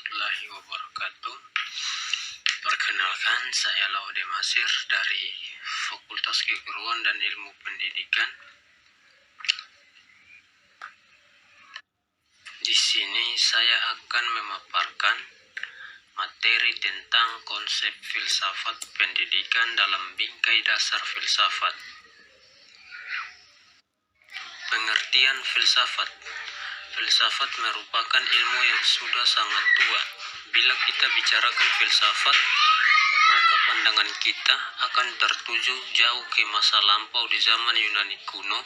warahmatullahi wabarakatuh. Perkenalkan, saya Laude Masir dari Fakultas Keguruan dan Ilmu Pendidikan. Di sini saya akan memaparkan materi tentang konsep filsafat pendidikan dalam bingkai dasar filsafat. Pengertian filsafat. Filsafat merupakan ilmu yang sudah sangat tua. Bila kita bicarakan filsafat, maka pandangan kita akan tertuju jauh ke masa lampau di zaman Yunani kuno.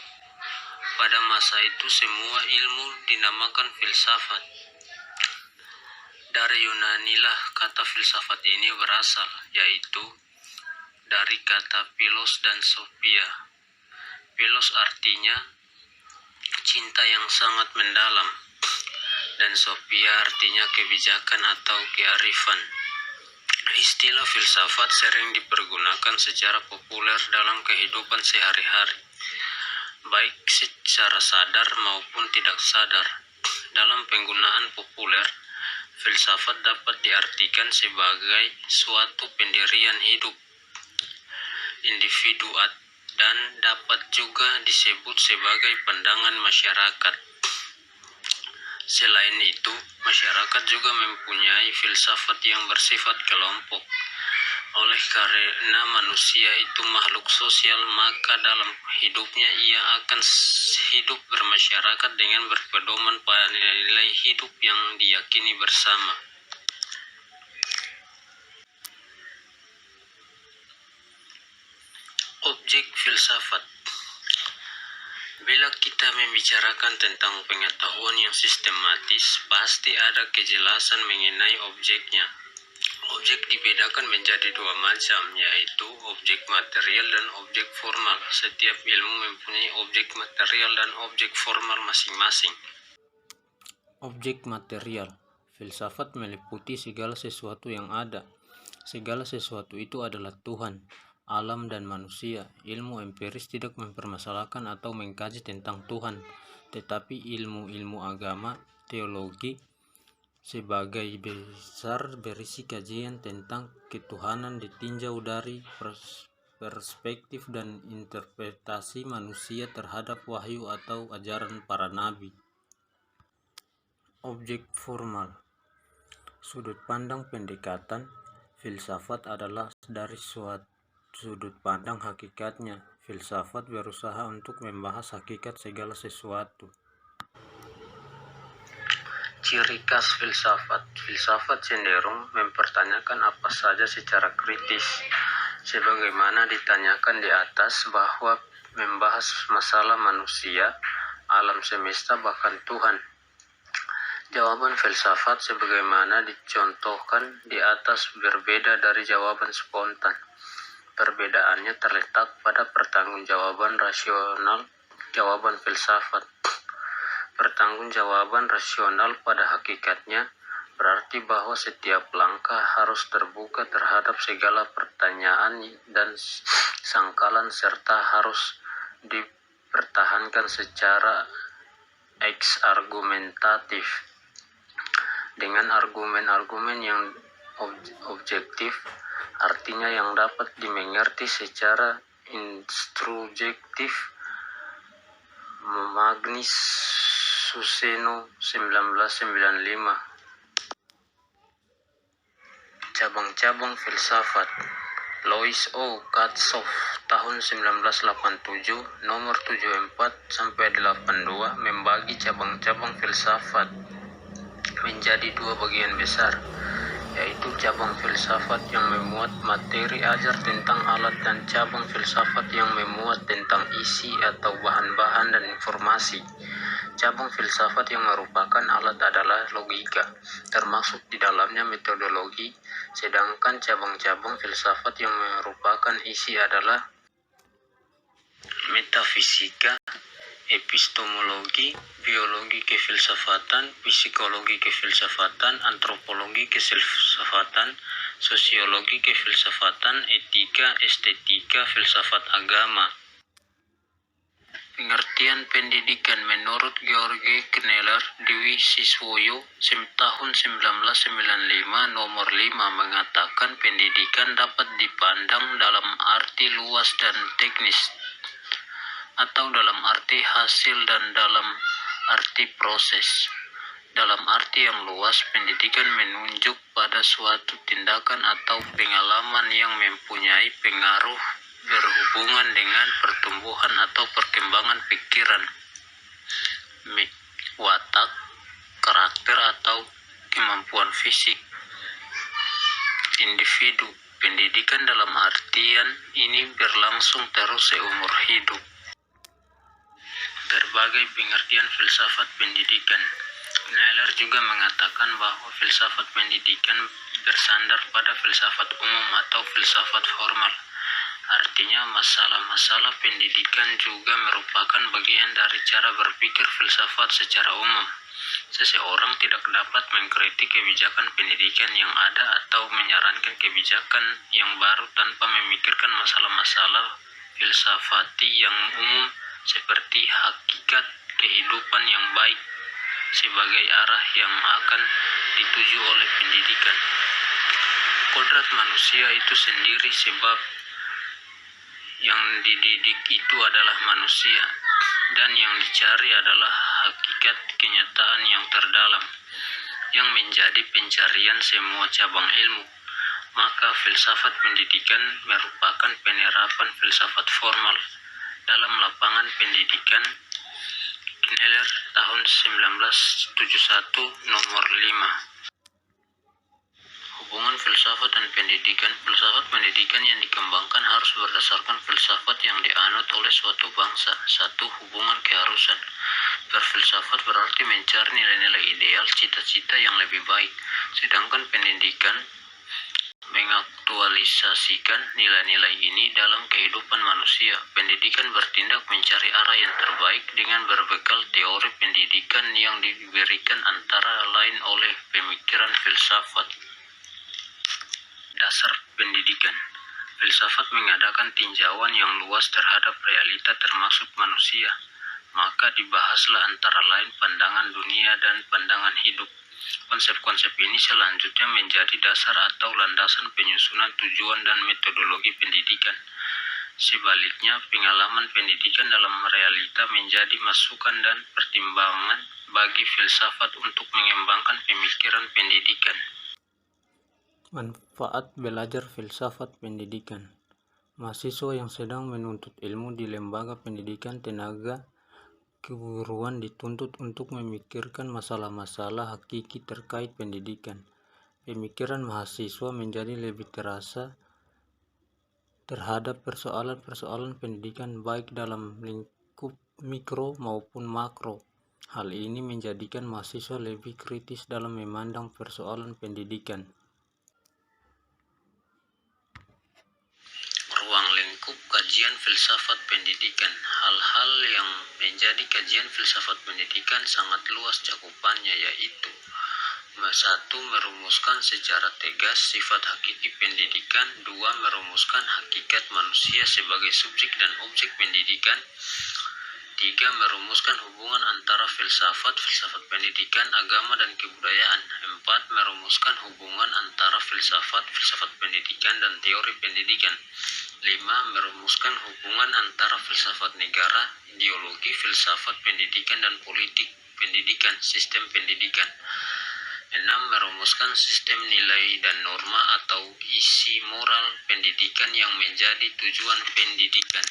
Pada masa itu semua ilmu dinamakan filsafat. Dari Yunanilah kata filsafat ini berasal, yaitu dari kata philos dan sophia. Philos artinya cinta yang sangat mendalam, dan sophia artinya kebijakan atau kearifan. Istilah filsafat sering dipergunakan secara populer dalam kehidupan sehari-hari, baik secara sadar maupun tidak sadar. Dalam penggunaan populer, filsafat dapat diartikan sebagai suatu pendirian hidup individu dan dapat juga disebut sebagai pandangan masyarakat. Selain itu, masyarakat juga mempunyai filsafat yang bersifat kelompok. Oleh karena manusia itu makhluk sosial, maka dalam hidupnya ia akan hidup bermasyarakat dengan berpedoman pada nilai hidup yang diyakini bersama. Objek filsafat. Bila kita membicarakan tentang pengetahuan yang sistematis, pasti ada kejelasan mengenai objeknya. Objek dibedakan menjadi dua macam, yaitu objek material dan objek formal. Setiap ilmu mempunyai objek material dan objek formal masing-masing. Objek material. Filsafat meliputi segala sesuatu yang ada. Segala sesuatu itu adalah Tuhan, alam, dan manusia. Ilmu empiris tidak mempermasalahkan atau mengkaji tentang Tuhan, tetapi ilmu-ilmu agama, teologi, sebagai besar berisi kajian tentang ketuhanan ditinjau dari perspektif dan interpretasi manusia terhadap wahyu atau ajaran para nabi. Objek formal. Sudut pandang pendekatan filsafat adalah dari suatu sudut pandang hakikatnya. Filsafat berusaha untuk membahas hakikat segala sesuatu. Ciri khas filsafat. Filsafat cenderung mempertanyakan apa saja secara kritis, sebagaimana ditanyakan di atas bahwa membahas masalah manusia, alam semesta, bahkan Tuhan. Jawaban filsafat sebagaimana dicontohkan di atas berbeda dari jawaban spontan. Perbedaannya terletak pada pertanggungjawaban rasional jawaban filsafat. Pertanggungjawaban rasional pada hakikatnya berarti bahwa setiap langkah harus terbuka terhadap segala pertanyaan dan sangkalan serta harus dipertahankan secara argumentatif dengan argumen-argumen yang objektif, artinya yang dapat dimengerti secara introjektif. Magnus Suseno 1995. Cabang-cabang filsafat. Louis O. Katzoff tahun 1987 nomor 74-82 membagi cabang-cabang filsafat menjadi dua bagian besar, yaitu cabang filsafat yang memuat materi ajar tentang alat dan cabang filsafat yang memuat tentang isi atau bahan-bahan dan informasi. Cabang filsafat yang merupakan alat adalah logika, termasuk di dalamnya metodologi, sedangkan cabang-cabang filsafat yang merupakan isi adalah metafisika, epistemologi, biologi kefilsafatan, psikologi kefilsafatan, antropologi kefilsafatan, sosiologi kefilsafatan, etika, estetika, filsafat agama. Pengertian pendidikan menurut George Kneller Dwi Siswoyo tahun 1995 nomor 5 mengatakan pendidikan dapat dipandang dalam arti luas dan teknis atau dalam arti hasil dan dalam arti proses. Dalam arti yang luas, pendidikan menunjuk pada suatu tindakan atau pengalaman yang mempunyai pengaruh berhubungan dengan pertumbuhan atau perkembangan pikiran, watak, karakter atau kemampuan fisik individu. Pendidikan dalam artian ini berlangsung terus seumur hidup. Berbagai pengertian filsafat pendidikan. Kneller juga mengatakan bahwa filsafat pendidikan bersandar pada filsafat umum atau filsafat formal. Artinya, masalah-masalah pendidikan juga merupakan bagian dari cara berpikir filsafat secara umum. Seseorang tidak dapat mengkritik kebijakan pendidikan yang ada atau menyarankan kebijakan yang baru tanpa memikirkan masalah-masalah filsafati yang umum seperti hakikat kehidupan yang baik sebagai arah yang akan dituju oleh pendidikan. Kodrat manusia itu sendiri sebab yang dididik itu adalah manusia, dan yang dicari adalah hakikat kenyataan yang terdalam, yang menjadi pencarian semua cabang ilmu. Maka filsafat pendidikan merupakan penerapan filsafat formal dalam lapangan pendidikan. Kneller tahun 1971 nomor 5. Hubungan filsafat dan pendidikan. Filsafat pendidikan yang dikembangkan harus berdasarkan filsafat yang dianut oleh suatu bangsa. 1. Hubungan keharusan. Berfilsafat berarti mencari nilai-nilai ideal, cita-cita yang lebih baik. Sedangkan pendidikan mengaktualisasikan nilai-nilai ini dalam kehidupan manusia. Pendidikan bertindak mencari arah yang terbaik dengan berbekal teori pendidikan yang diberikan antara lain oleh pemikiran filsafat. Dasar pendidikan. Filsafat mengadakan tinjauan yang luas terhadap realita termasuk manusia. Maka dibahaslah antara lain pandangan dunia dan pandangan hidup. Konsep-konsep ini selanjutnya menjadi dasar atau landasan penyusunan tujuan dan metodologi pendidikan. Sebaliknya, pengalaman pendidikan dalam realita menjadi masukan dan pertimbangan bagi filsafat untuk mengembangkan pemikiran pendidikan. Manfaat belajar filsafat pendidikan. Mahasiswa yang sedang menuntut ilmu di lembaga pendidikan tenaga keguruan dituntut untuk memikirkan masalah-masalah hakiki terkait pendidikan. Pemikiran mahasiswa menjadi lebih terasa terhadap persoalan-persoalan pendidikan baik dalam lingkup mikro maupun makro. Hal ini menjadikan mahasiswa lebih kritis dalam memandang persoalan pendidikan. Ruang lingkup kajian filsafat pendidikan. Hal-hal yang menjadi kajian filsafat pendidikan sangat luas cakupannya, yaitu 1. Merumuskan secara tegas sifat hakiki pendidikan. 2. Merumuskan hakikat manusia sebagai subjek dan objek pendidikan. 3. Merumuskan hubungan antara filsafat pendidikan, agama, dan kebudayaan. 4. Merumuskan hubungan antara filsafat pendidikan, dan teori pendidikan. 5. Merumuskan hubungan antara filsafat negara, ideologi, filsafat pendidikan, dan politik pendidikan, sistem pendidikan. 6. Merumuskan sistem nilai dan norma atau isi moral pendidikan yang menjadi tujuan pendidikan.